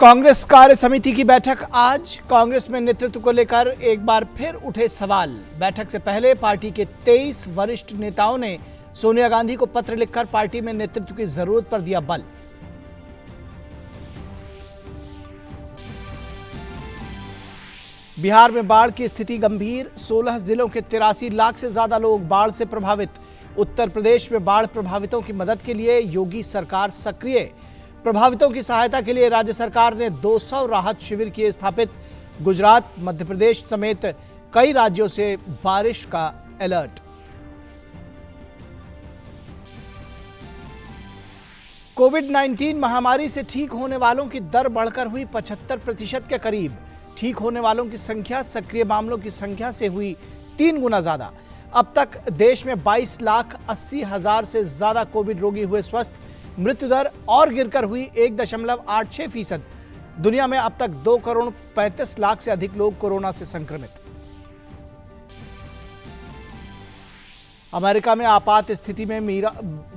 कांग्रेस कार्य समिति की बैठक आज। कांग्रेस में नेतृत्व को लेकर एक बार फिर उठे सवाल। बैठक से पहले पार्टी के 23 वरिष्ठ नेताओं ने सोनिया गांधी को पत्र लिखकर पार्टी में नेतृत्व की जरूरत पर दिया बल। बिहार में बाढ़ की स्थिति गंभीर, 16 जिलों के 83 लाख से ज्यादा लोग बाढ़ से प्रभावित। उत्तर प्रदेश में बाढ़ प्रभावितों की मदद के लिए योगी सरकार सक्रिय। प्रभावितों की सहायता के लिए राज्य सरकार ने 200 राहत शिविर किए स्थापित। गुजरात, मध्य प्रदेश समेत कई राज्यों से बारिश का अलर्ट। कोविड-19 महामारी से ठीक होने वालों की दर बढ़कर हुई 75% के करीब। ठीक होने वालों की संख्या सक्रिय मामलों की संख्या से हुई 3 गुना ज्यादा। अब तक देश में 22,80,000 से ज्यादा कोविड रोगी हुए स्वस्थ। मृत्यु दर और गिरकर हुई 1.86%। दुनिया में अब तक 2,35,00,000 से अधिक लोग कोरोना से संक्रमित। अमेरिका में आपात स्थिति में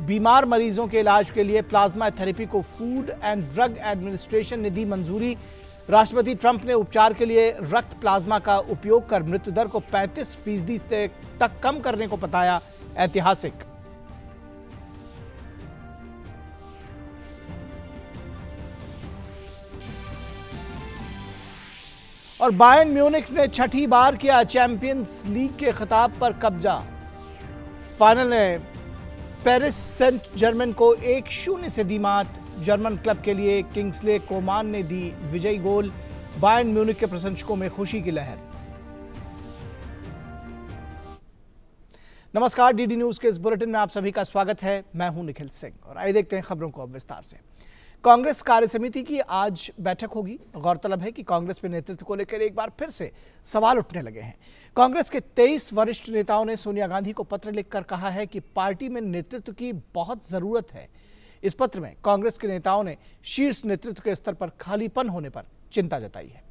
बीमार मरीजों के इलाज के लिए प्लाज्मा थेरेपी को फूड एंड ड्रग एडमिनिस्ट्रेशन ने दी मंजूरी। राष्ट्रपति ट्रंप ने उपचार के लिए रक्त प्लाज्मा का उपयोग कर मृत्यु दर को 35% तक कम करने को बताया ऐतिहासिक। और बायर्न म्यूनिख ने छठी बार किया चैंपियंस लीग के खिताब पर कब्जा। फाइनल में पेरिस सेंट जर्मन को 1-0 से दी मात। जर्मन क्लब के लिए किंग्सले कोमान ने दी विजयी गोल। बायर्न म्यूनिख के प्रशंसकों में खुशी की लहर। नमस्कार, डीडी न्यूज के इस बुलेटिन में आप सभी का स्वागत है। मैं हूं निखिल सिंह और आइए देखते हैं खबरों को अब विस्तार से। कांग्रेस कार्य समिति की आज बैठक होगी। गौरतलब है कि कांग्रेस में नेतृत्व को लेकर एक बार फिर से सवाल उठने लगे हैं। कांग्रेस के 23 वरिष्ठ नेताओं ने सोनिया गांधी को पत्र लिखकर कहा है कि पार्टी में नेतृत्व की बहुत जरूरत है। इस पत्र में कांग्रेस के नेताओं ने शीर्ष नेतृत्व के स्तर पर खालीपन होने पर चिंता जताई है।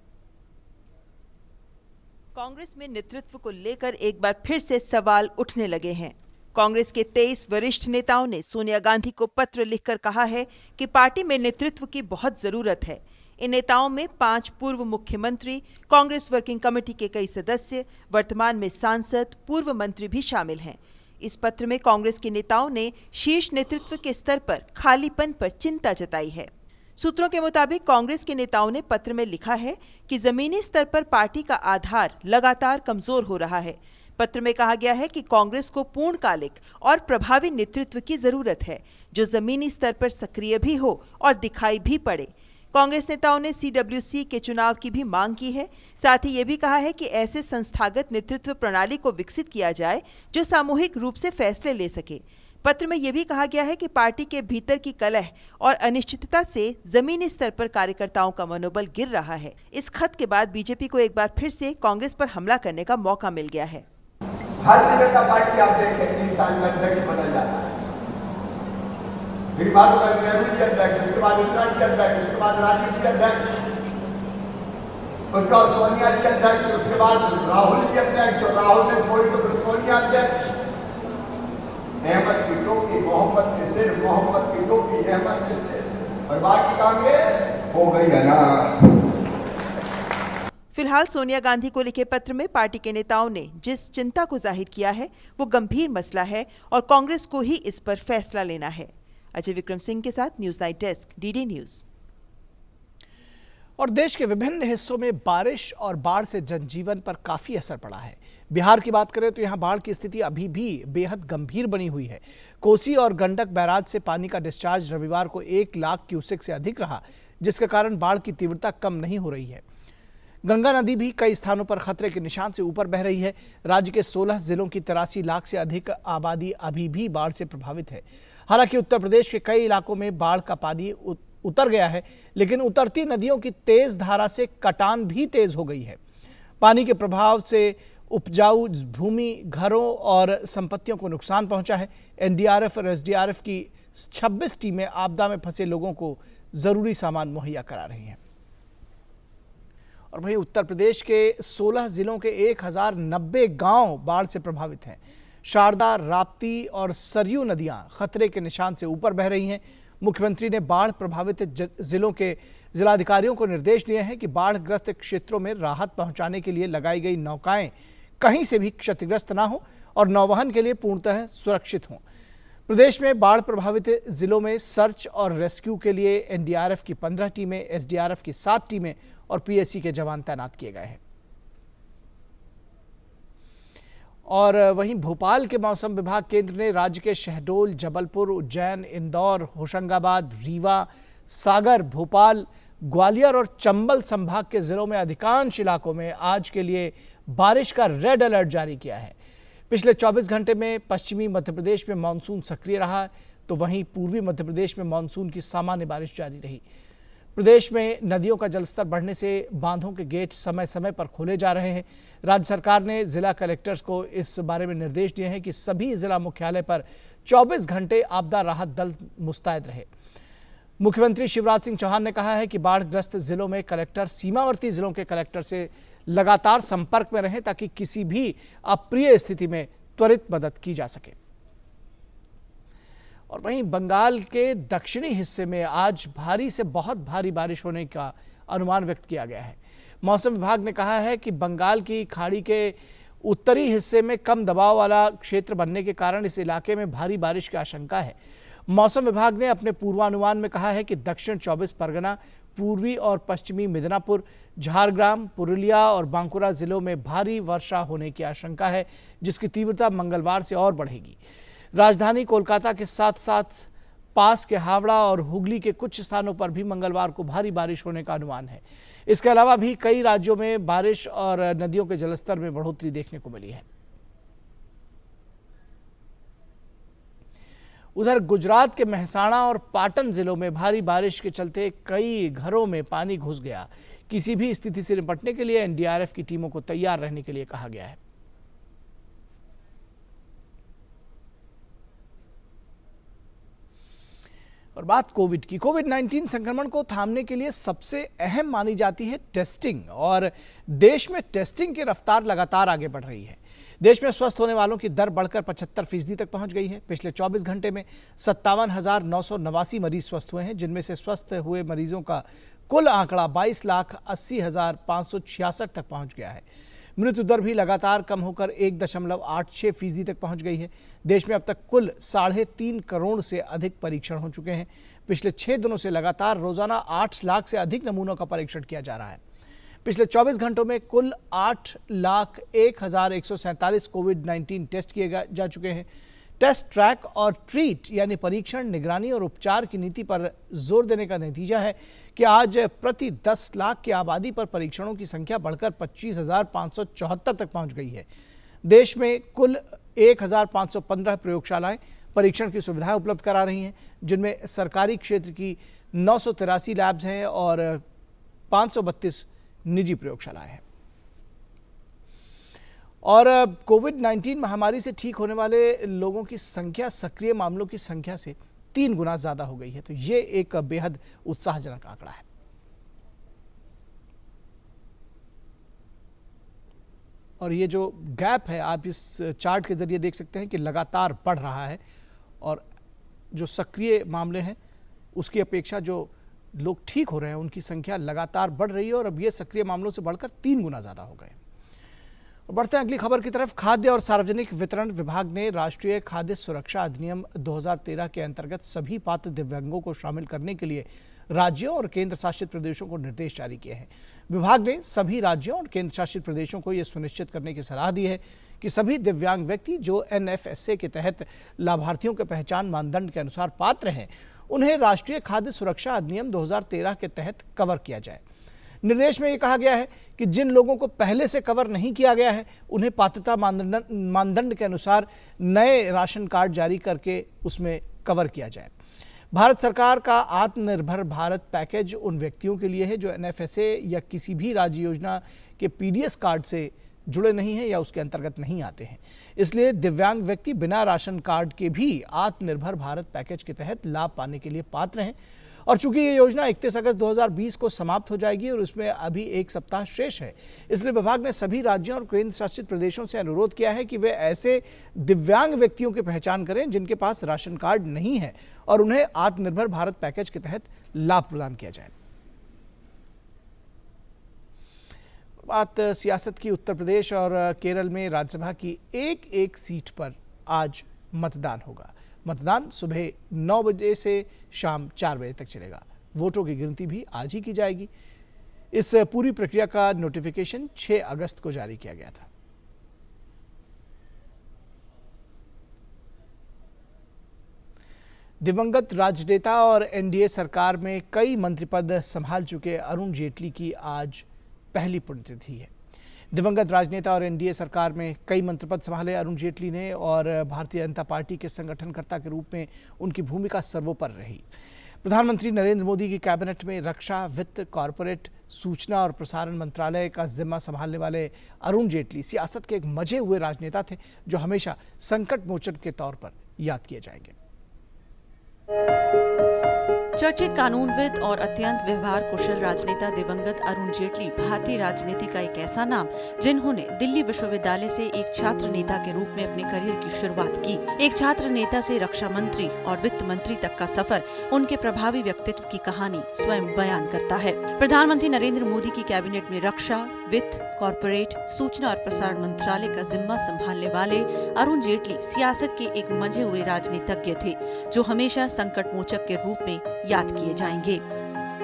कांग्रेस में नेतृत्व को लेकर एक बार फिर से सवाल उठने लगे हैं। कांग्रेस के 23 वरिष्ठ नेताओं ने सोनिया गांधी को पत्र लिखकर कहा है कि पार्टी में नेतृत्व की बहुत जरूरत है। इन नेताओं में 5 पूर्व मुख्यमंत्री, कांग्रेस वर्किंग कमेटी के कई सदस्य, वर्तमान में सांसद, पूर्व मंत्री भी शामिल हैं। इस पत्र में कांग्रेस के नेताओं ने शीर्ष नेतृत्व के स्तर पर खालीपन पर चिंता जताई है। सूत्रों के मुताबिक कांग्रेस के नेताओं ने पत्र में लिखा है कि जमीनी स्तर पर पार्टी का आधार लगातार कमजोर हो रहा है। पत्र में कहा गया है कि कांग्रेस को पूर्णकालिक और प्रभावी नेतृत्व की जरूरत है, जो जमीनी स्तर पर सक्रिय भी हो और दिखाई भी पड़े। कांग्रेस नेताओं ने सीडब्ल्यूसी के चुनाव की भी मांग की है। साथ ही ये भी कहा है कि ऐसे संस्थागत नेतृत्व प्रणाली को विकसित किया जाए जो सामूहिक रूप से फैसले ले सके। पत्र में यह भी कहा गया है कि पार्टी के भीतर की कलह और अनिश्चितता से जमीनी स्तर पर कार्यकर्ताओं का मनोबल गिर रहा है। इस खत के बाद बीजेपी को एक बार फिर से कांग्रेस पर हमला करने का मौका मिल गया है। भारतीय जनता पार्टी आप देखें 3 साल में अध्यक्ष बदल जाता है। फिर बाद में नेहरू जी अध्यक्ष, उसके बाद इंदिरा जी अध्यक्ष, उसके बाद राजीव जी अध्यक्ष, उसके बाद सोनिया जी अध्यक्ष, उसके बाद राहुल जी अध्यक्ष, और राहुल ने छोड़ी तो फिर सोनिया अध्यक्ष। अहमद की टोपी, मोहम्मद के सिर, मोहम्मद की टोपी, अहमद के सिर, और बाकी कांग्रेस हो गई अनाथ। फिलहाल सोनिया गांधी को लिखे पत्र में पार्टी के नेताओं ने जिस चिंता को जाहिर किया है वो गंभीर मसला है और कांग्रेस को ही इस पर फैसला लेना है। अजय विक्रम सिंह के साथ news night desk, DD news. और देश के विभिन्न हिस्सों में बारिश और बाढ़ से जनजीवन पर काफी असर पड़ा है। बिहार की बात करें तो यहां बाढ़ की स्थिति अभी भी बेहद गंभीर बनी हुई है। कोसी और गंडक बैराज से पानी का डिस्चार्ज रविवार को 1 लाख क्यूसेक से अधिक रहा, जिसके कारण बाढ़ की तीव्रता कम नहीं हो रही है। गंगा नदी भी कई स्थानों पर खतरे के निशान से ऊपर बह रही है। राज्य के 16 जिलों की 83 लाख से अधिक आबादी अभी भी बाढ़ से प्रभावित है। हालांकि उत्तर प्रदेश के कई इलाकों में बाढ़ का पानी उतर गया है, लेकिन उतरती नदियों की तेज धारा से कटान भी तेज हो गई है। पानी के प्रभाव से उपजाऊ भूमि, घरों और संपत्तियों को नुकसान पहुंचा है। एनडीआरएफ और एसडीआरएफ की 26 टीमें आपदा में फंसे लोगों को जरूरी सामान मुहैया करा रही हैं। और वहीं उत्तर प्रदेश के 16 जिलों के 1090 गांव बाढ़ से प्रभावित हैं। शारदा, राप्ती और सरयू नदियां खतरे के निशान से ऊपर बह रही हैं। मुख्यमंत्री ने बाढ़ प्रभावित जिलों के जिलाधिकारियों को निर्देश दिए हैं कि बाढ़ग्रस्त क्षेत्रों में राहत पहुंचाने के लिए लगाई गई नौकाएं कहीं से भी क्षतिग्रस्त ना हो और नौवहन के लिए पूर्णतः सुरक्षित हों। प्रदेश में बाढ़ प्रभावित जिलों में सर्च और रेस्क्यू के लिए एनडीआरएफ की 15 टीमें, एसडीआरएफ की 7 टीमें और पीएसी के जवान तैनात किए गए हैं। और वहीं भोपाल के मौसम विभाग केंद्र ने राज्य के शहडोल, जबलपुर, उज्जैन, इंदौर, होशंगाबाद, रीवा, सागर, भोपाल, ग्वालियर और चंबल संभाग के जिलों में अधिकांश इलाकों में आज के लिए बारिश का रेड अलर्ट जारी किया है। पिछले 24 घंटे में पश्चिमी मध्य प्रदेश में मानसून सक्रिय रहा, तो वहीं पूर्वी मध्य प्रदेश में मानसून की सामान्य बारिश जारी रही। प्रदेश में नदियों का जलस्तर बढ़ने से बांधों के गेट समय समय पर खोले जा रहे हैं। राज्य सरकार ने जिला कलेक्टर्स को इस बारे में निर्देश दिए हैं कि सभी जिला मुख्यालय पर 24 घंटे आपदा राहत दल मुस्तैद रहे। मुख्यमंत्री शिवराज सिंह चौहान ने कहा है कि बाढ़ग्रस्त जिलों में कलेक्टर सीमावर्ती जिलों के कलेक्टर से लगातार संपर्क में रहें ताकि किसी भी अप्रिय स्थिति में त्वरित मदद की जा सके। और वहीं बंगाल के दक्षिणी हिस्से में आज भारी से बहुत भारी बारिश होने का अनुमान व्यक्त किया गया है। मौसम विभाग ने कहा है कि बंगाल की खाड़ी के उत्तरी हिस्से में कम दबाव वाला क्षेत्र बनने के कारण इस इलाके में भारी बारिश की आशंका है। मौसम विभाग ने अपने पूर्वानुमान में कहा है कि दक्षिण 24 परगना, पूर्वी और पश्चिमी मिदनापुर, झारग्राम, पुरुलिया और बांकुरा जिलों में भारी वर्षा होने की आशंका है, जिसकी तीव्रता मंगलवार से और बढ़ेगी। राजधानी कोलकाता के साथ साथ पास के हावड़ा और हुगली के कुछ स्थानों पर भी मंगलवार को भारी बारिश होने का अनुमान है। इसके अलावा भी कई राज्यों में बारिश और नदियों के जलस्तर में बढ़ोतरी देखने को मिली है। उधर गुजरात के मेहसाणा और पाटन जिलों में भारी बारिश के चलते कई घरों में पानी घुस गया। किसी भी स्थिति से निपटने के लिए एनडीआरएफ की टीमों को तैयार रहने के लिए कहा गया है। और बात कोविड की। कोविड-19 संक्रमण को थामने के लिए सबसे अहम मानी जाती है टेस्टिंग, और देश में टेस्टिंग की रफ्तार लगातार आगे बढ़ रही है। देश में स्वस्थ होने वालों की दर बढ़कर 75% तक पहुंच गई है। पिछले 24 घंटे में 57,989 मरीज स्वस्थ हुए हैं, जिनमें से स्वस्थ हुए मरीजों का कुल आंकड़ा 22,80,566 तक पहुंच गया है। मृत्यु दर भी लगातार कम होकर 1.86% तक पहुंच गई है। देश में अब तक कुल 3.5 करोड़ से अधिक परीक्षण हो चुके हैं। पिछले 6 दिनों से लगातार रोजाना 8 लाख से अधिक नमूनों का परीक्षण किया जा रहा है। पिछले 24 घंटों में कुल 8,01,147 कोविड-19 टेस्ट किए जा चुके हैं। टेस्ट, ट्रैक और ट्रीट यानी परीक्षण, निगरानी और उपचार की नीति पर जोर देने का नतीजा है कि आज प्रति 10 लाख की आबादी पर परीक्षणों की संख्या बढ़कर 25,574 तक पहुंच गई है। देश में कुल 1,515 प्रयोगशालाएं परीक्षण की सुविधाएं उपलब्ध करा रही हैं, जिनमें सरकारी क्षेत्र की 983 लैब्स हैं और 532 निजी प्रयोगशालाएं हैं। और कोविड-19 महामारी से ठीक होने वाले लोगों की संख्या सक्रिय मामलों की संख्या से 3 गुना ज्यादा हो गई है। तो ये एक बेहद उत्साहजनक आंकड़ा है। और ये जो गैप है, आप इस चार्ट के जरिए देख सकते हैं कि लगातार बढ़ रहा है, और जो सक्रिय मामले हैं उसकी अपेक्षा जो लोग ठीक हो रहे हैं उनकी संख्या लगातार बढ़ रही है, और अब ये सक्रिय मामलों से बढ़कर 3 गुना ज्यादा हो गए। बढ़ते हैं अगली खबर की तरफ। खाद्य और सार्वजनिक वितरण विभाग ने राष्ट्रीय खाद्य सुरक्षा अधिनियम 2013 के अंतर्गत सभी पात्र दिव्यांगों को शामिल करने के लिए राज्यों और केंद्र शासित प्रदेशों को निर्देश जारी किए हैं। विभाग ने सभी राज्यों और केंद्र शासित प्रदेशों को यह सुनिश्चित करने की सलाह दी है कि सभी दिव्यांग व्यक्ति जो एनएफएसए के तहत लाभार्थियों के पहचान मानदंड के अनुसार पात्र हैं, उन्हें राष्ट्रीय खाद्य सुरक्षा अधिनियम 2013 के तहत कवर किया जाए। निर्देश में यह कहा गया है कि जिन लोगों को पहले से कवर नहीं किया गया है, उन्हें पात्रता मानदंड के अनुसार नए राशन कार्ड जारी करके उसमें कवर किया जाए। भारत सरकार का आत्मनिर्भर भारत पैकेज उन व्यक्तियों के लिए है जो एनएफएसए या किसी भी राज्य योजना के पीडीएस कार्ड से जुड़े नहीं हैं या उसके अंतर्गत नहीं आते हैं। इसलिए दिव्यांग व्यक्ति बिना राशन कार्ड के भी आत्मनिर्भर भारत पैकेज के तहत लाभ पाने के लिए पात्र हैं। और चूंकि ये योजना 31 अगस्त 2020 को समाप्त हो जाएगी और उसमें अभी एक सप्ताह शेष है, इसलिए विभाग ने सभी राज्यों और केंद्र शासित प्रदेशों से अनुरोध किया है कि वे ऐसे दिव्यांग व्यक्तियों की पहचान करें जिनके पास राशन कार्ड नहीं है और उन्हें आत्मनिर्भर भारत पैकेज के तहत लाभ प्रदान किया जाए। बात सियासत की, उत्तर प्रदेश और केरल में राज्यसभा की एक सीट पर आज मतदान होगा। मतदान सुबह 9 बजे से शाम 4 बजे तक चलेगा। वोटों की गिनती भी आज ही की जाएगी। इस पूरी प्रक्रिया का नोटिफिकेशन 6 अगस्त को जारी किया गया था। दिवंगत राजनेता और एनडीए सरकार में कई मंत्री पद संभाल चुके अरुण जेटली की आज पहली पुण्यतिथि है। दिवंगत राजनेता और एनडीए सरकार में कई मंत्री पद संभाले अरुण जेटली ने और भारतीय जनता पार्टी के संगठनकर्ता के रूप में उनकी भूमिका सर्वोपरि रही। प्रधानमंत्री नरेंद्र मोदी की कैबिनेट में रक्षा, वित्त, कॉरपोरेट, सूचना और प्रसारण मंत्रालय का जिम्मा संभालने वाले अरुण जेटली सियासत के एक मजे हुए राजनेता थे जो हमेशा संकट मोचन के तौर पर याद किए जाएंगे। चर्चित कानूनविद और अत्यंत व्यवहार कुशल राजनेता दिवंगत अरुण जेटली भारतीय राजनीति का एक ऐसा नाम जिन्होंने दिल्ली विश्वविद्यालय से एक छात्र नेता के रूप में अपने करियर की शुरुआत की। एक छात्र नेता से रक्षा मंत्री और वित्त मंत्री तक का सफर उनके प्रभावी व्यक्तित्व की कहानी स्वयं बयान करता है। प्रधानमंत्री नरेंद्र मोदी की कैबिनेट में रक्षा, वित्त, कॉरपोरेट, सूचना और प्रसारण मंत्रालय का जिम्मा संभालने वाले अरुण जेटली सियासत के एक मजे हुए राजनीतिज्ञ थे जो हमेशा संकट मोचक के रूप में याद किए जाएंगे।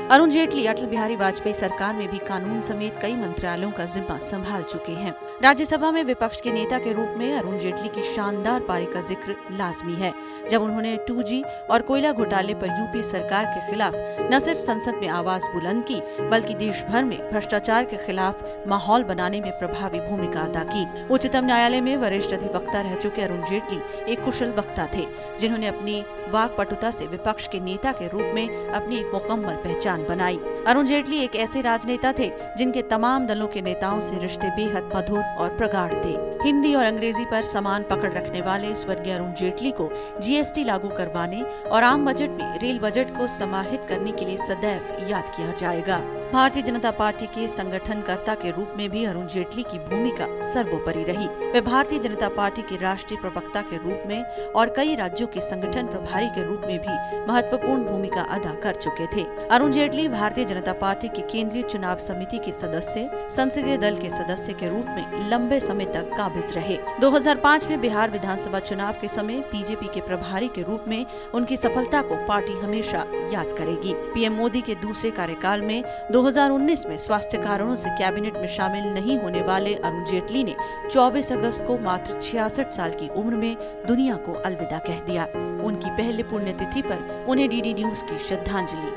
अरुण जेटली अटल बिहारी वाजपेयी सरकार में भी कानून समेत कई मंत्रालयों का जिम्मा संभाल चुके हैं। राज्यसभा में विपक्ष के नेता के रूप में अरुण जेटली की शानदार पारी का जिक्र लाजमी है, जब उन्होंने 2G और कोयला घोटाले पर यूपी सरकार के खिलाफ न सिर्फ संसद में आवाज बुलंद की बल्कि देश भर में भ्रष्टाचार के खिलाफ माहौल बनाने में प्रभावी भूमिका अदा की। उच्चतम न्यायालय में वरिष्ठ अधिवक्ता रह चुके अरुण जेटली एक कुशल वक्ता थे जिन्होंने अपनी वाक्पटुता से विपक्ष के नेता के रूप में अपनी एक मुकम्मल पहचान बनाई। अरुण जेटली एक ऐसे राजनेता थे जिनके तमाम दलों के नेताओं से रिश्ते बेहद मधुर और प्रगाढ़ थे। हिंदी और अंग्रेजी पर समान पकड़ रखने वाले स्वर्गीय अरुण जेटली को जीएसटी लागू करवाने और आम बजट में रेल बजट को समाहित करने के लिए सदैव याद किया जाएगा। भारतीय जनता पार्टी के संगठनकर्ता के रूप में भी अरुण जेटली की भूमिका सर्वोपरि रही। वे भारतीय जनता पार्टी के राष्ट्रीय प्रवक्ता के रूप में और कई राज्यों के संगठन प्रभारी के रूप में भी महत्वपूर्ण भूमिका अदा कर चुके थे। अरुण जेटली भारतीय जनता पार्टी के केंद्रीय चुनाव समिति के सदस्य, संसदीय दल के सदस्य के रूप में लंबे समय तक काबिज रहे। 2005 में बिहार विधानसभा चुनाव के समय बीजेपी के प्रभारी के रूप में उनकी सफलता को पार्टी हमेशा याद करेगी। पीएम मोदी के दूसरे कार्यकाल में 2019 में स्वास्थ्य कारणों से कैबिनेट में शामिल नहीं होने वाले अरुण जेटली ने 24 अगस्त को मात्र 66 साल की उम्र में दुनिया को अलविदा कह दिया। उनकी पहले पुण्यतिथि पर उन्हें डीडी न्यूज की श्रद्धांजलि।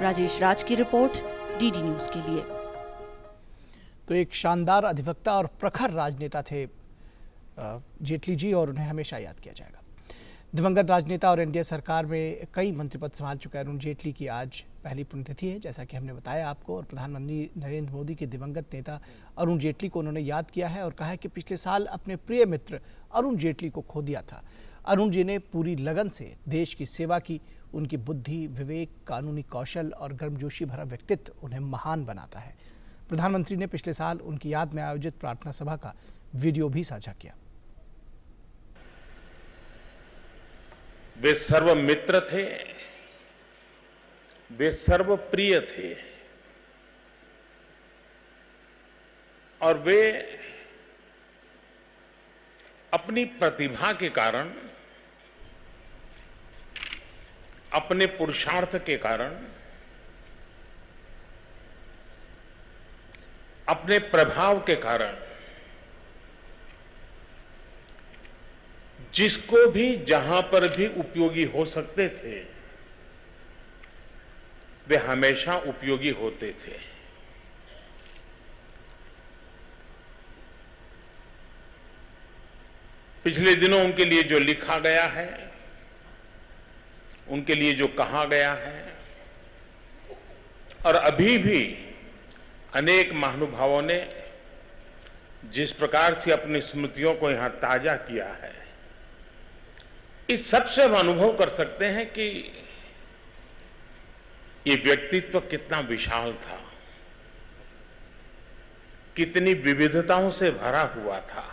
राजेश राज की रिपोर्ट, डीडी न्यूज के लिए। तो एक शानदार अधिवक्ता और प्रखर राजनेता थे जेटली जी और उन्हें हमेशा याद किया जाएगा। दिवंगत राजनेता और एनडीए सरकार में कई मंत्री पद संभाल चुके अरुण जेटली की आज पहली पुण्यतिथि है, जैसा कि हमने बताया आपको। और प्रधानमंत्री नरेंद्र मोदी के दिवंगत नेता अरुण जेटली को उन्होंने याद किया है और कहा है कि पिछले साल अपने प्रिय मित्र अरुण जेटली को खो दिया था। अरुण जी ने पूरी लगन से देश की सेवा की। उनकी बुद्धि, विवेक, कानूनी कौशल और गर्मजोशी भरा व्यक्तित्व उन्हें महान बनाता है। प्रधानमंत्री ने पिछले साल उनकी याद में आयोजित प्रार्थना सभा का वीडियो भी साझा किया। वे सर्व मित्र थे, वे सर्व प्रिय थे और वे अपनी प्रतिभा के कारण, अपने पुरुषार्थ के कारण, अपने प्रभाव के कारण जिसको भी जहां पर भी उपयोगी हो सकते थे वे हमेशा उपयोगी होते थे। पिछले दिनों उनके लिए जो लिखा गया है, उनके लिए जो कहा गया है और अभी भी अनेक महानुभावों ने जिस प्रकार से अपनी स्मृतियों को यहां ताजा किया है, इस सबसे हम अनुभव कर सकते हैं कि ये व्यक्तित्व कितना विशाल था, कितनी विविधताओं से भरा हुआ था।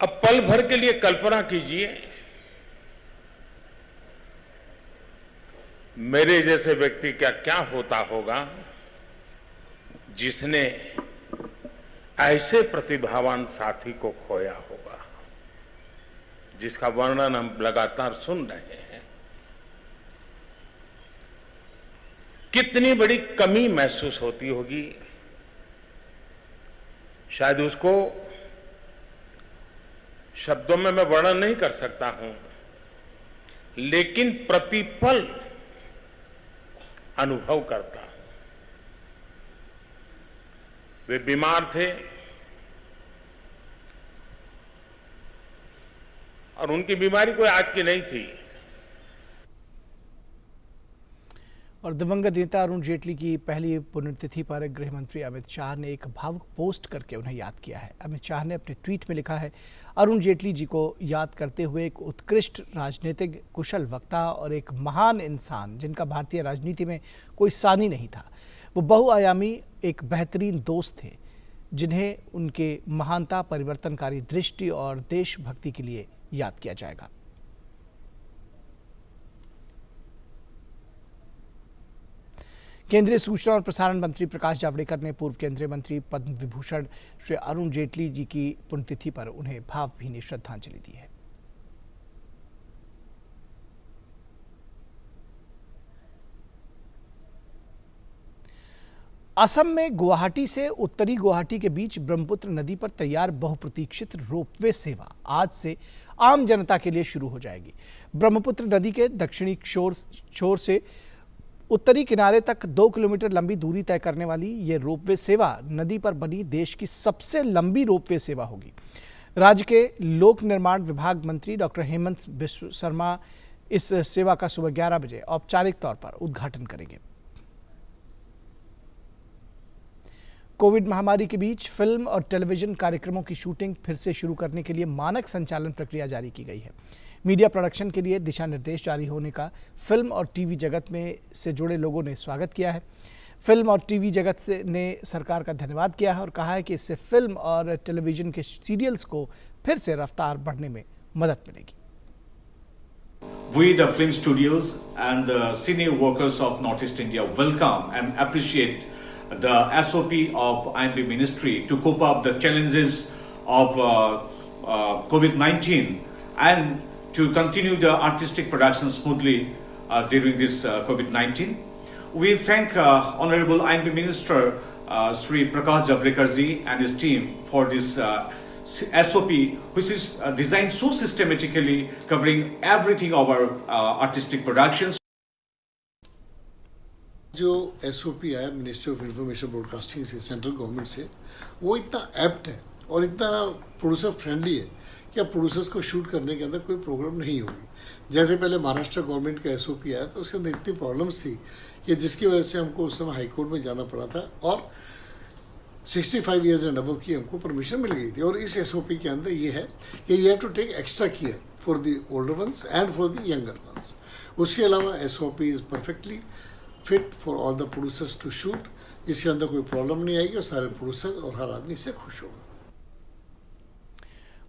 अब पल भर के लिए कल्पना कीजिए, मेरे जैसे व्यक्ति का क्या होता होगा जिसने ऐसे प्रतिभावान साथी को खोया होगा, जिसका वर्णन हम लगातार सुन रहे हैं। कितनी बड़ी कमी महसूस होती होगी, शायद उसको शब्दों में मैं वर्णन नहीं कर सकता हूं, लेकिन प्रतिपल अनुभव करता हूं। वे बीमार थे और उनकी बीमारी कोई आज की नहीं थी। और दिवंगत नेता अरुण जेटली की पहली पुण्यतिथि पर गृह मंत्री अमित शाह ने एक भावुक पोस्ट करके उन्हें याद किया है। अमित शाह ने अपने ट्वीट में लिखा है, अरुण जेटली जी को याद करते हुए एक उत्कृष्ट राजनीतिक कुशल वक्ता और एक महान इंसान जिनका भारतीय राजनीति में कोई सानी नहीं था। वो बहुआयामी एक बेहतरीन दोस्त थे जिन्हें उनके महानता, परिवर्तनकारी दृष्टि और देशभक्ति के लिए याद किया जाएगा। केंद्रीय सूचना और प्रसारण मंत्री प्रकाश जावड़ेकर ने पूर्व केंद्रीय मंत्री पद्म विभूषण श्री अरुण जेटली जी की पुण्यतिथि पर उन्हें भावभीनी श्रद्धांजलि दी है। असम में गुवाहाटी से उत्तरी गुवाहाटी के बीच ब्रह्मपुत्र नदी पर तैयार बहुप्रतीक्षित रोपवे सेवा आज से आम जनता के लिए शुरू हो जाएगी। ब्रह्मपुत्र नदी के दक्षिणी छोर से उत्तरी किनारे तक 2 किलोमीटर लंबी दूरी तय करने वाली ये रोपवे सेवा नदी पर बनी देश की सबसे लंबी रोपवे सेवा होगी। राज्य के लोक निर्माण विभाग मंत्री डॉक्टर हेमंत बिश्व शर्मा इस सेवा का सुबह 11 बजे औपचारिक तौर पर उद्घाटन करेंगे। कोविड महामारी के बीच फिल्म और टेलीविजन कार्यक्रमों की शूटिंग फिर से शुरू करने के लिए मानक संचालन प्रक्रिया जारी की गई है। मीडिया प्रोडक्शन के लिए दिशा निर्देश जारी होने का फिल्म और टीवी जगत में से जुड़े लोगों ने स्वागत किया है। फिल्म और टीवी जगत ने सरकार का धन्यवाद किया है और कहा है कि इससे फिल्म और टेलीविजन के सीरियल्स को फिर से रफ्तार बढ़ने में मदद मिलेगी। We, the film studios and the senior workers of Northeast India, welcome and appreciate the SOP of INB Ministry to cope up the challenges of COVID-19 and to continue the artistic production smoothly during this COVID-19. We thank Honorable INB Minister Sri Prakash Javadekar ji and his team for this SOP, which is designed so systematically, covering everything of our artistic productions. जो SOP आया ministry of information broadcasting से, central government से, वो इतना apt है और इतना producer friendly है कि अब प्रोड्यूसर्स को शूट करने के अंदर कोई प्रॉब्लम नहीं होगी। जैसे पहले महाराष्ट्र गवर्नमेंट का SOP आया तो उसके अंदर इतनी प्रॉब्लम्स थी कि जिसकी वजह से हमको उस समय हाई कोर्ट में जाना पड़ा था और 65 ईयर्स एंड अबव की हमको परमिशन मिल गई थी। और इस SOP के अंदर ये है कि you have to take extra care for the older ones and for the younger ones. उसके अलावा SOP is perfectly fit for all the producers to shoot. इसके अंदर कोई प्रॉब्लम नहीं आएगी और सारे प्रोड्यूसर्स और हर आदमी इससे खुश होगा।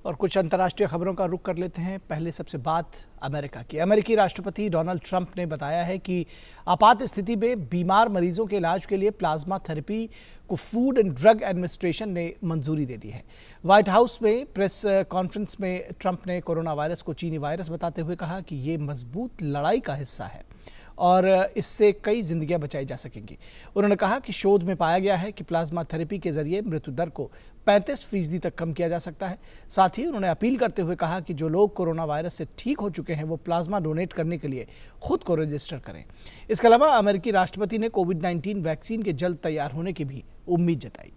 और कुछ अंतर्राष्ट्रीय खबरों का रुख कर लेते हैं। पहले सबसे बात अमेरिका की। अमेरिकी राष्ट्रपति डोनाल्ड ट्रंप ने बताया है कि आपात स्थिति में बीमार मरीजों के इलाज के लिए प्लाज्मा थेरेपी को फूड एंड ड्रग एडमिनिस्ट्रेशन ने मंजूरी दे दी है। व्हाइट हाउस में प्रेस कॉन्फ्रेंस में ट्रंप ने कोरोना वायरस को चीनी वायरस बताते हुए कहा कि ये मजबूत लड़ाई का हिस्सा है और इससे कई जिंदगियां बचाई जा सकेंगी। उन्होंने कहा कि शोध में पाया गया है कि प्लाज्मा थेरेपी के जरिए मृत्यु दर को 35% तक कम किया जा सकता है। साथ ही उन्होंने अपील करते हुए कहा कि जो लोग कोरोना वायरस से ठीक हो चुके हैं वो प्लाज्मा डोनेट करने के लिए खुद को रजिस्टर करें। इसके अलावा अमेरिकी राष्ट्रपति ने कोविड-19 वैक्सीन के जल्द तैयार होने की भी उम्मीद जताई।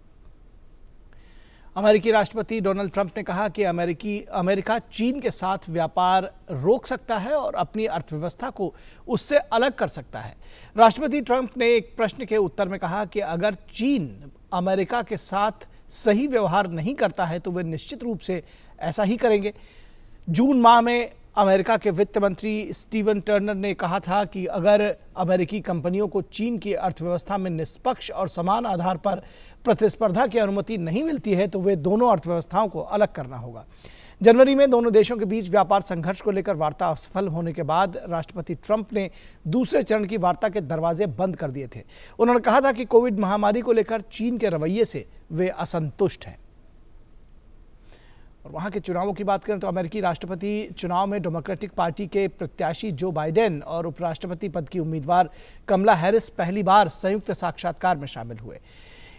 अमेरिकी राष्ट्रपति डोनाल्ड ट्रंप ने कहा कि अमेरिका चीन के साथ व्यापार रोक सकता है और अपनी अर्थव्यवस्था को उससे अलग कर सकता है। राष्ट्रपति ट्रंप ने एक प्रश्न के उत्तर में कहा कि अगर चीन अमेरिका के साथ सही व्यवहार नहीं करता है तो वे निश्चित रूप से ऐसा ही करेंगे। जून माह में अमेरिका के वित्त मंत्री स्टीवन टर्नर ने कहा था कि अगर अमेरिकी कंपनियों को चीन की अर्थव्यवस्था में निष्पक्ष और समान आधार पर प्रतिस्पर्धा की अनुमति नहीं मिलती है तो वे दोनों अर्थव्यवस्थाओं को अलग करना होगा। जनवरी में दोनों देशों के बीच व्यापार संघर्ष को लेकर वार्ता असफल होने के बाद राष्ट्रपति ट्रंप ने दूसरे चरण की वार्ता के दरवाजे बंद कर दिए थे। उन्होंने कहा था कि कोविड महामारी को लेकर चीन के रवैये से वे असंतुष्ट हैं। और वहां के चुनावों की बात करें तो अमेरिकी राष्ट्रपति चुनाव में डेमोक्रेटिक पार्टी के प्रत्याशी जो बाइडेन और उपराष्ट्रपति पद की उम्मीदवार कमला हैरिस पहली बार संयुक्त साक्षात्कार में शामिल हुए।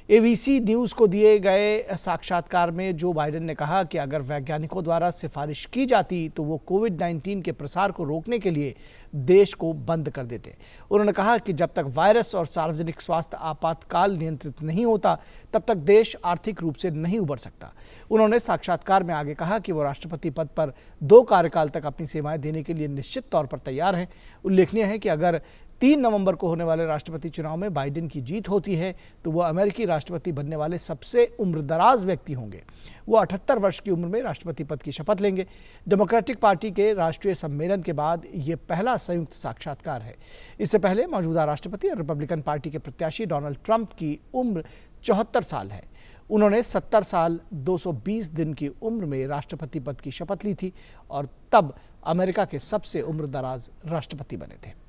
एबीसी न्यूज़ को दिए गए साक्षात्कार में जो बाइडेन ने कहा कि अगर वैज्ञानिकों द्वारा सिफारिश की जाती तो वो कोविड-19 के प्रसार को रोकने के लिए देश को बंद कर देते। उन्होंने कहा कि जब तक वायरस और सार्वजनिक स्वास्थ्य आपातकाल नियंत्रित नहीं होता तब तक देश आर्थिक रूप से नहीं उबर सकता। उन्होंने साक्षात्कार में आगे कहा कि वो राष्ट्रपति पद पर 2 कार्यकाल तक अपनी सेवाएं देने के लिए निश्चित तौर पर तैयार हैं। उल्लेखनीय है कि अगर 3 नवंबर को होने वाले राष्ट्रपति चुनाव में बाइडेन की जीत होती है तो वह अमेरिकी राष्ट्रपति बनने वाले सबसे उम्रदराज व्यक्ति होंगे। वो 78 वर्ष की उम्र में राष्ट्रपति पद की शपथ लेंगे। डेमोक्रेटिक पार्टी के राष्ट्रीय सम्मेलन के बाद ये पहला संयुक्त साक्षात्कार है। इससे पहले मौजूदा राष्ट्रपति और रिपब्लिकन पार्टी के प्रत्याशी डोनाल्ड ट्रंप की उम्र 74 साल है। उन्होंने 70 साल 220 दिन की उम्र में राष्ट्रपति पद की शपथ ली थी और तब अमेरिका के सबसे उम्रदराज राष्ट्रपति बने थे।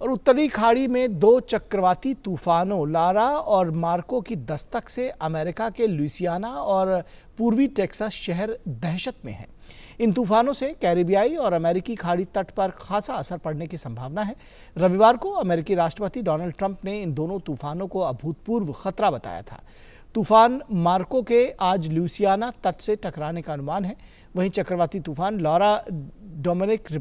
और उत्तरी खाड़ी में 2 चक्रवाती तूफानों लारा और मार्को की दस्तक से अमेरिका के लुइसियाना और पूर्वी टेक्सास शहर दहशत में हैं। इन तूफानों से कैरिबियाई और अमेरिकी खाड़ी तट पर खासा असर पड़ने की संभावना है। रविवार को अमेरिकी राष्ट्रपति डोनाल्ड ट्रंप ने इन दोनों तूफानों को अभूतपूर्व खतरा बताया था। तूफान मार्को के आज लुइसियाना तट से टकराने का अनुमान है। वहीं चक्रवाती तूफान लॉरा डोमिनिक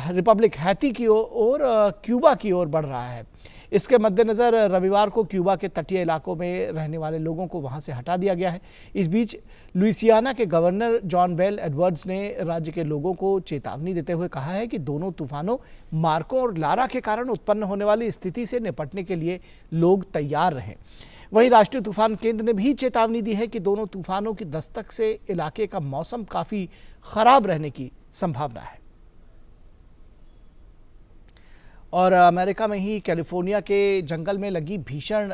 रिपब्लिक हैती की ओर क्यूबा की ओर बढ़ रहा है। इसके मद्देनज़र रविवार को क्यूबा के तटीय इलाकों में रहने वाले लोगों को वहां से हटा दिया गया है। इस बीच लुइसियाना के गवर्नर जॉन बेल एडवर्ड्स ने राज्य के लोगों को चेतावनी देते हुए कहा है कि दोनों तूफानों मार्को और लारा के कारण उत्पन्न होने वाली स्थिति से निपटने के लिए लोग तैयार रहें। वहीं राष्ट्रीय तूफान केंद्र ने भी चेतावनी दी है कि दोनों तूफानों की दस्तक से इलाके का मौसम काफ़ी खराब रहने की संभावना है। और अमेरिका में ही कैलिफोर्निया के जंगल में लगी भीषण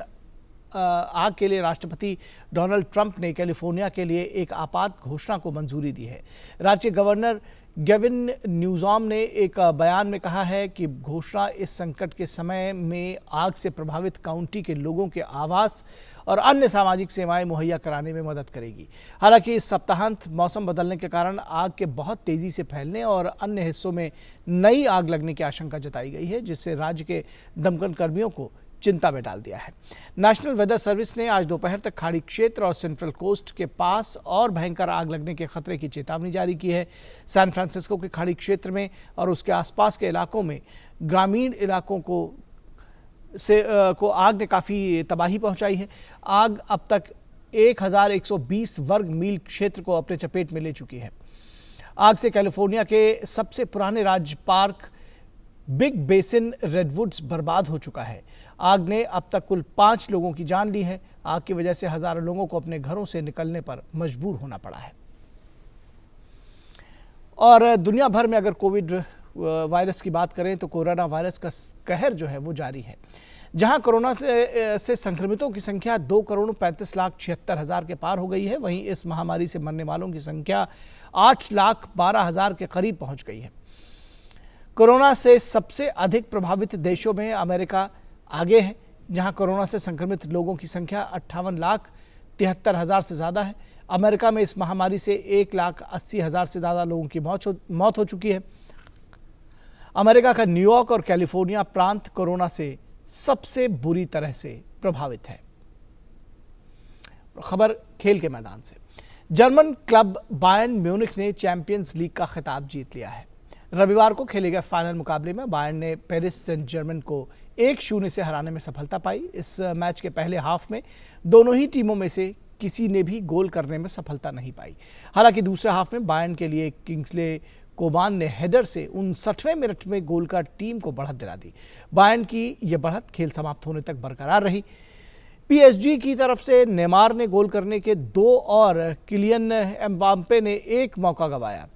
आग के लिए राष्ट्रपति डोनाल्ड ट्रंप ने कैलिफोर्निया के लिए एक आपात घोषणा को मंजूरी दी है। राज्य गवर्नर गेविन न्यूसॉम ने एक बयान में कहा है कि घोषणा इस संकट के समय में आग से प्रभावित काउंटी के लोगों के आवास और अन्य सामाजिक सेवाएं मुहैया कराने में मदद करेगी। हालांकि इस सप्ताहांत मौसम बदलने के कारण आग के बहुत तेजी से फैलने और अन्य हिस्सों में नई आग लगने की आशंका जताई गई है, जिससे राज्य के दमकल कर्मियों को चिंता में डाल दिया है। नेशनल वेदर सर्विस ने आज दोपहर तक खाड़ी क्षेत्र और सेंट्रल कोस्ट के पास और भयंकर आग लगने के खतरे की चेतावनी जारी की है। सैन फ्रांसिस्को के खाड़ी क्षेत्र में और उसके आसपास के इलाकों में ग्रामीण इलाकों को आग ने काफ़ी तबाही पहुंचाई है। आग अब तक 1120 वर्ग मील क्षेत्र को अपने चपेट में ले चुकी है। आग से कैलिफोर्निया के सबसे पुराने राज्य पार्क बिग बेसिन रेडवुड्स बर्बाद हो चुका है। आग ने अब तक कुल 5 लोगों की जान ली है। आग की वजह से हजारों लोगों को अपने घरों से निकलने पर मजबूर होना पड़ा है। और दुनिया भर में अगर कोविड वायरस की बात करें तो कोरोना वायरस का कहर जो है वो जारी है। जहां कोरोना से संक्रमितों की संख्या 2,35,76,000 के पार हो गई है, वहीं इस महामारी से मरने वालों की संख्या 8,12,000 के करीब पहुंच गई है। कोरोना से सबसे अधिक प्रभावित देशों में अमेरिका आगे है, जहां कोरोना से संक्रमित लोगों की संख्या 58,73,000 से ज़्यादा है। अमेरिका में इस महामारी से 1,80,000 से ज़्यादा लोगों की मौत हो चुकी है। अमेरिका का न्यूयॉर्क और कैलिफोर्निया प्रांत कोरोना से सबसे बुरी तरह से प्रभावित है। खबर खेल के मैदान से। जर्मन क्लब बायर्न म्यूनिख ने चैंपियंस लीग का खिताब जीत लिया है। रविवार को खेले गए फाइनल मुकाबले में बायर्न ने पेरिस सेंट जर्मन को 1-0 से हराने में सफलता पाई। इस मैच के पहले हाफ में दोनों ही टीमों में से किसी ने भी गोल करने में सफलता नहीं पाई। हालांकि दूसरे हाफ में बायर्न के लिए किंग्सले कोमान ने हेडर से 59वें मिनट में गोल कर टीम को बढ़त दिला दी। बायर्न की यह बढ़त खेल समाप्त होने तक बरकरार रही। पीएसजी की तरफ से नेमार ने गोल करने के 2 और किलियन एम्बाप्पे ने 1 मौका गंवाया।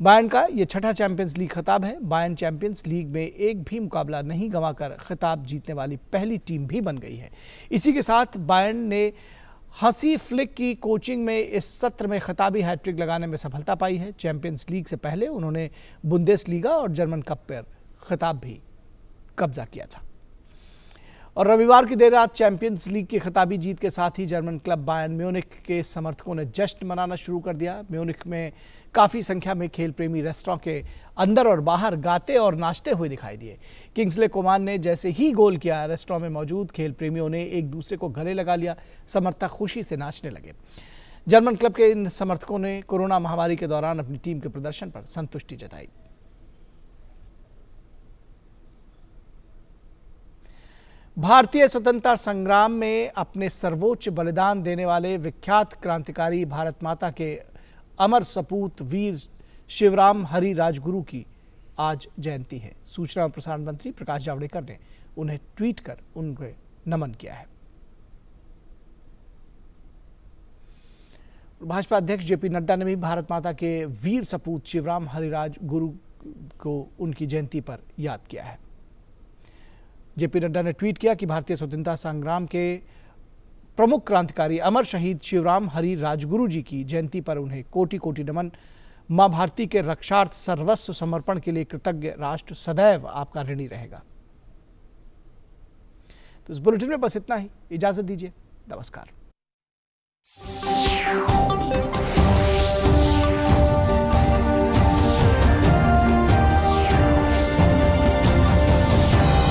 बायर्न का ये छठा चैंपियंस लीग खिताब है। बायर्न चैंपियंस लीग में एक भी मुकाबला नहीं गंवाकर खिताब जीतने वाली पहली टीम भी बन गई है। इसी के साथ बायर्न ने हंसी फ्लिक की कोचिंग में इस सत्र में खिताबी हैट्रिक लगाने में सफलता पाई है। चैंपियंस लीग से पहले उन्होंने बुंदेसलीगा और जर्मन कप पर खिताब भी कब्जा किया था। और रविवार की देर रात चैंपियंस लीग की खिताबी जीत के साथ ही जर्मन क्लब बायर्न म्यूनिख के समर्थकों ने जश्न मनाना शुरू कर दिया। म्यूनिख में काफ़ी संख्या में खेल प्रेमी रेस्टोरेंट के अंदर और बाहर गाते और नाचते हुए दिखाई दिए। किंग्सले कोमान ने जैसे ही गोल किया, रेस्टोरेंट में मौजूद खेल प्रेमियों ने एक दूसरे को गले लगा लिया। समर्थक खुशी से नाचने लगे। जर्मन क्लब के इन समर्थकों ने कोरोना महामारी के दौरान अपनी टीम के प्रदर्शन पर संतुष्टि जताई। भारतीय स्वतंत्रता संग्राम में अपने सर्वोच्च बलिदान देने वाले विख्यात क्रांतिकारी भारत माता के अमर सपूत वीर शिवराम हरि राजगुरु की आज जयंती है। सूचना और प्रसारण मंत्री प्रकाश जावड़ेकर ने उन्हें ट्वीट कर उन्हें नमन किया है। भाजपा अध्यक्ष जेपी नड्डा ने भी भारत माता के वीर सपूत शिवराम हरि राजगुरु को उनकी जयंती पर याद किया है। जेपी नड्डा ने ट्वीट किया कि भारतीय स्वतंत्रता संग्राम के प्रमुख क्रांतिकारी अमर शहीद शिवराम हरि राजगुरु जी की जयंती पर उन्हें कोटि कोटि नमन। मां भारती के रक्षार्थ सर्वस्व समर्पण के लिए कृतज्ञ राष्ट्र सदैव आपका ऋणी रहेगा। तो इस बुलेटिन में बस इतना ही। इजाजत दीजिए। नमस्कार।